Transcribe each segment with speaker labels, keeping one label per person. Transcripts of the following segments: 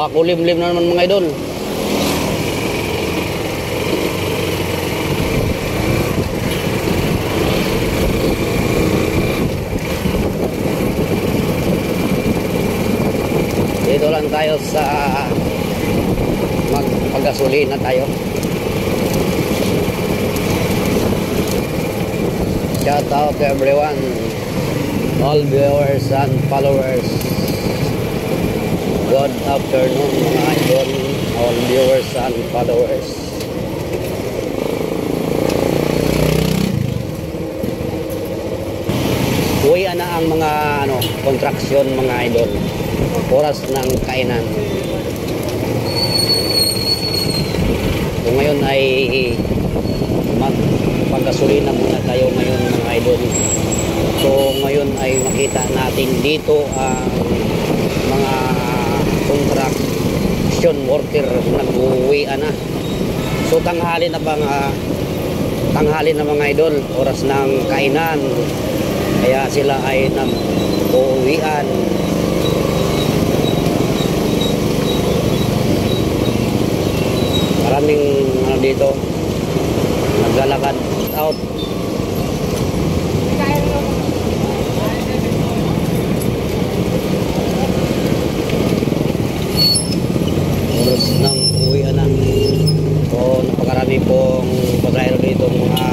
Speaker 1: Makulimlim na naman mga idol. Dito lang tayo sa magpagasolina tayo. Shout out to everyone, all viewers and followers. Good afternoon mga idol, all viewers and followers. Uwi na ang mga construction mga idol. Oras ng kainan. So ngayon ay magpagasolina muna tayo ngayon mga idol. So ngayon ay makita natin dito ang mga construction worker nag-uwi na. So tanghali na mga idol, oras ng kainan. Kaya sila ay nag-uwian. Maraming dito naglalakad out. Oras ng uwi na. So napakarami pong pagsayro dito mga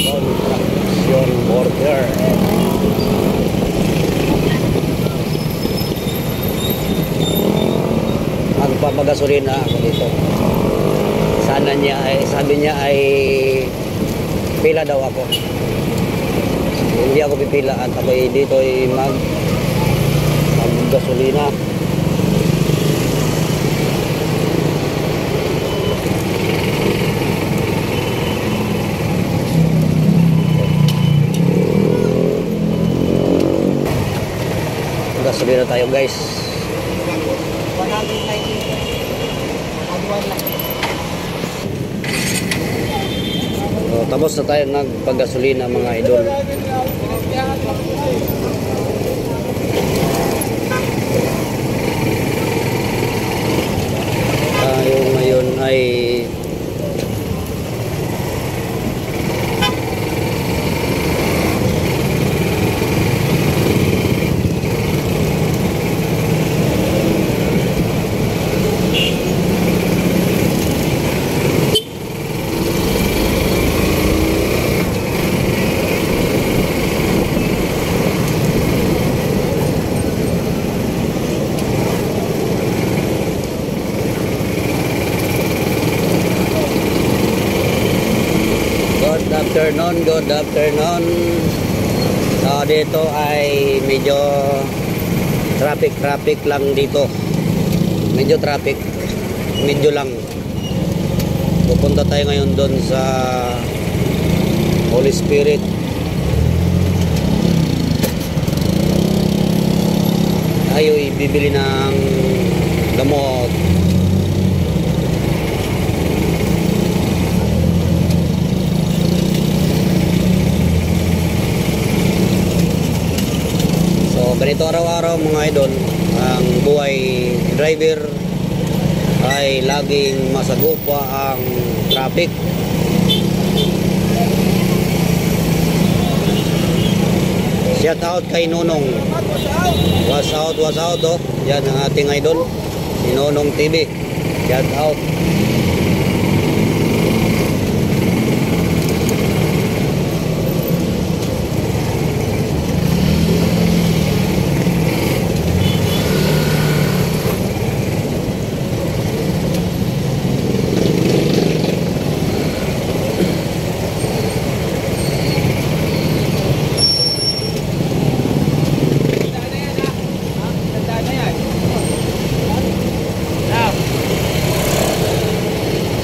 Speaker 1: construction worker. Magpapagasolina ako dito. Sabi niya ay pila daw ako. Hindi ako pipila at ako dito ay maggasolina. Gasolina tayo guys. So, tapos na tayo nagpagasolina mga idol. Tayo ngayon ay good afternoon. So dito ay medyo traffic lang dito. Medyo lang. Pupunta tayo ngayon doon sa Holy Spirit. Tayo ibibili ng gamot. Ganito araw-araw mga idol, ang buhay driver ay laging masagupa ang traffic. Shout out kay Nonong. Was out oh. Yan ang ating idol, si Nonong TV. Shout out.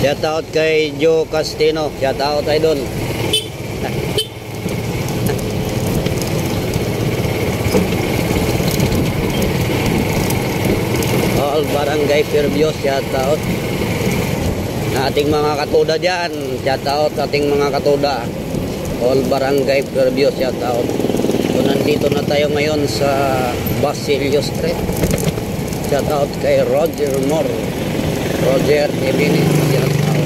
Speaker 1: Shout out kay Joe Castino. Shout out idol. All barangay Fairview. Shout out. Ating mga katuda dyan. Shout out ating mga katuda. All barangay Fairview. Shout out. So nandito na tayo ngayon sa Basilio Street. Shout out kay Roger Moore. Roger Jimenez. Shout out.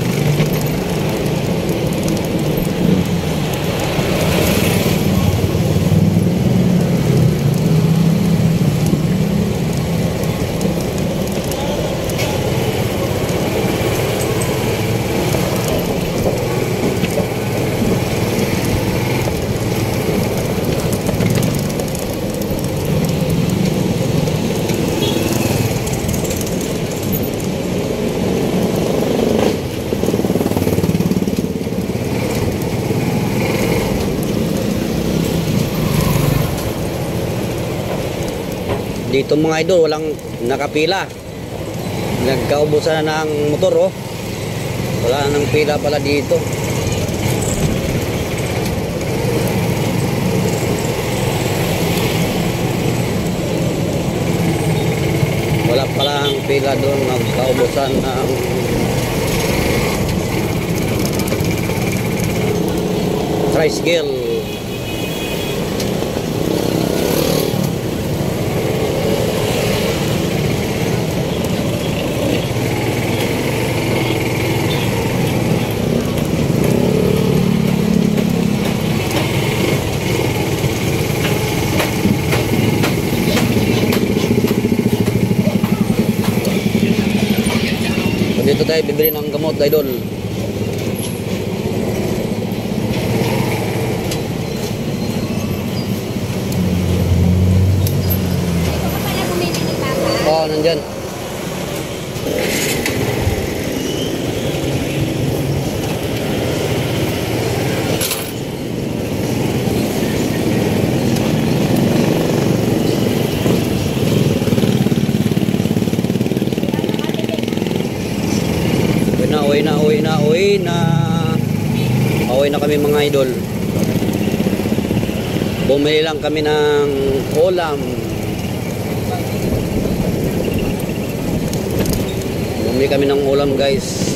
Speaker 1: Dito mga idol, walang nakapila. Nagkaubusan na ng motor, oh. Wala nang pila pala dito. Wala pala ang pila doon. Nagkaubusan ng tricycle. Dito tayo bibili ng gamot, idol. Oo, nandyan. Uwi na kami mga idol. Bumili lang kami ng ulam. Bumili kami ng ulam, guys.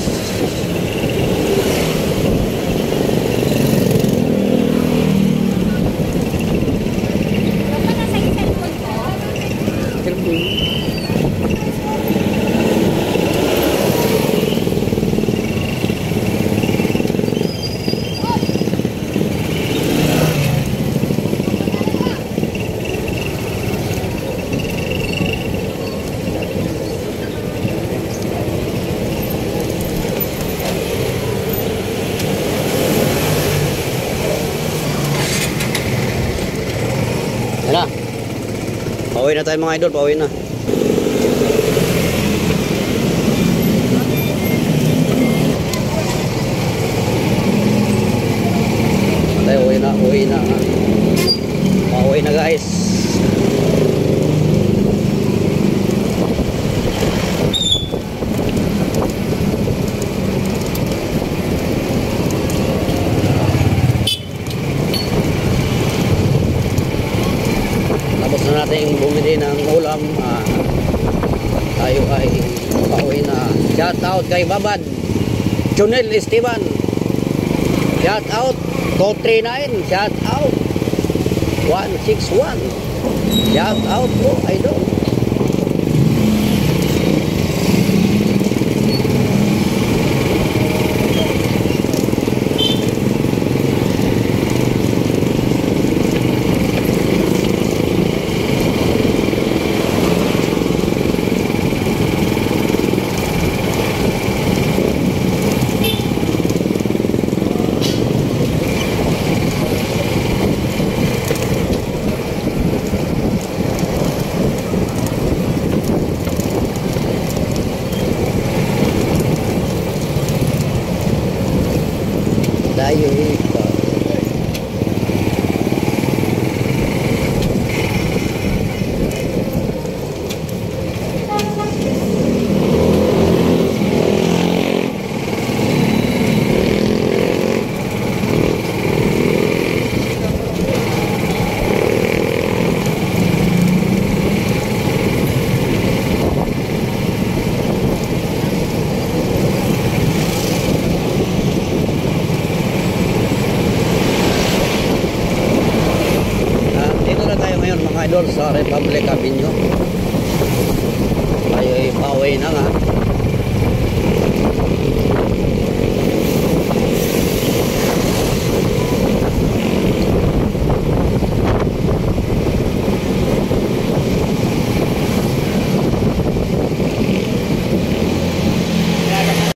Speaker 1: Yan na. Pauwi na tayo mga idol, pauwi na. Uwi na, uwi na. Pauwi na, guys. Tapos na natin bumili ng ulam. Tayo ay pauwi na. Shout out kay Babad Junel Esteban. Shout out 239. Shout out 161. Shout out po, idol. Tayo ito. Idol sa Republic Avenue. pauwi na nga.